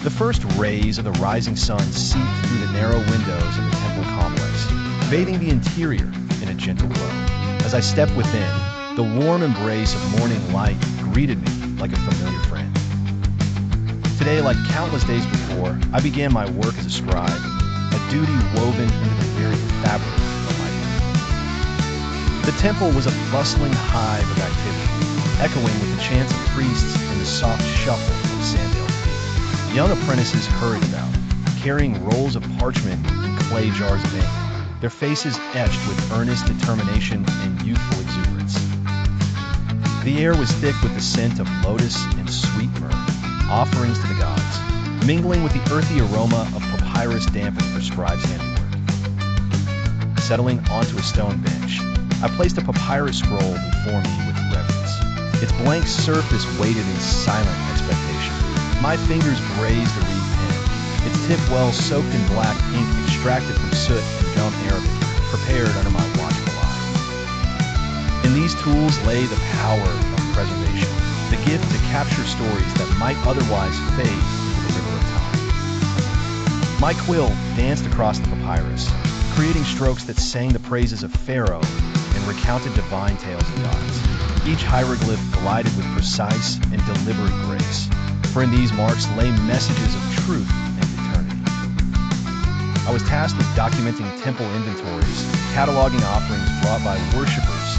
The first rays of the rising sun seeped through the narrow windows of the temple complex, bathing the interior in a gentle glow. As I stepped within, the warm embrace of morning light greeted me like a familiar friend. Today, like countless days before, I began my work as a scribe, a duty woven into the very fabric of my life. The temple was a bustling hive of activity, echoing with the chants of priests and the soft shuffle of sandaled feet. Young apprentices hurried about, carrying rolls of parchment and clay jars of ink, their faces etched with earnest determination and youthful exuberance. The air was thick with the scent of lotus and sweet myrrh, offerings to the gods, mingling with the earthy aroma of papyrus dampened for scribes' handiwork. Settling onto a stone bench, I placed a papyrus scroll before me with reverence. Its blank surface waited in silent expectation. My fingers grazed the reed pen, its tip well soaked in black ink extracted from soot and gum Arabic, prepared under my watchful eye. In these tools lay the power of preservation, the gift to capture stories that might otherwise fade into the river of time. My quill danced across the papyrus, creating strokes that sang the praises of Pharaoh and recounted divine tales of gods. Each hieroglyph glided with precise and deliberate grace, for in these marks lay messages of truth and eternity. I was tasked with documenting temple inventories, cataloging offerings brought by worshippers.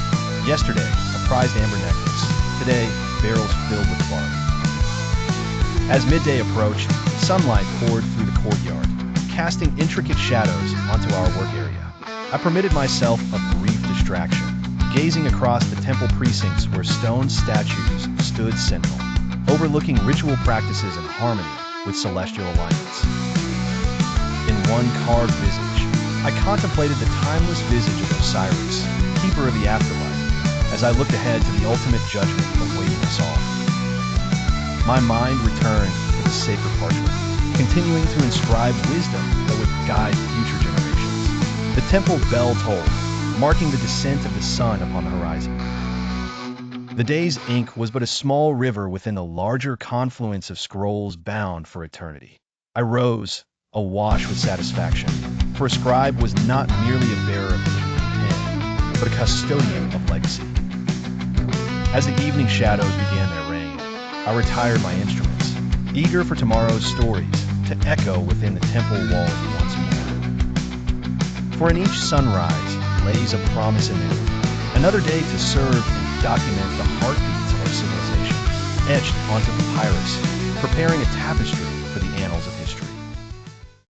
Yesterday, a prized amber necklace. Today, barrels filled with barley. As midday approached, sunlight poured through the courtyard, casting intricate shadows onto our work area. I permitted myself a brief distraction, gazing across the temple precincts where stone statues stood sentinel, overlooking ritual practices in harmony with celestial alignments. In one carved visage, I contemplated the timeless visage of Osiris, keeper of the afterlife, as I looked ahead to the ultimate judgment awaiting us all. My mind returned to the sacred parchment, continuing to inscribe wisdom that would guide future generations. The temple bell tolled, marking the descent of the sun upon the horizon. The day's ink was but a small river within the larger confluence of scrolls bound for eternity. I rose, awash with satisfaction, for a scribe was not merely a bearer of the pen, but a custodian of legacy. As the evening shadows began their reign, I retired my instruments, eager for tomorrow's stories to echo within the temple walls once more. For in each sunrise lays a promise anew, another day to serve and document the heartbeats of our civilization, etched onto papyrus, preparing a tapestry for the annals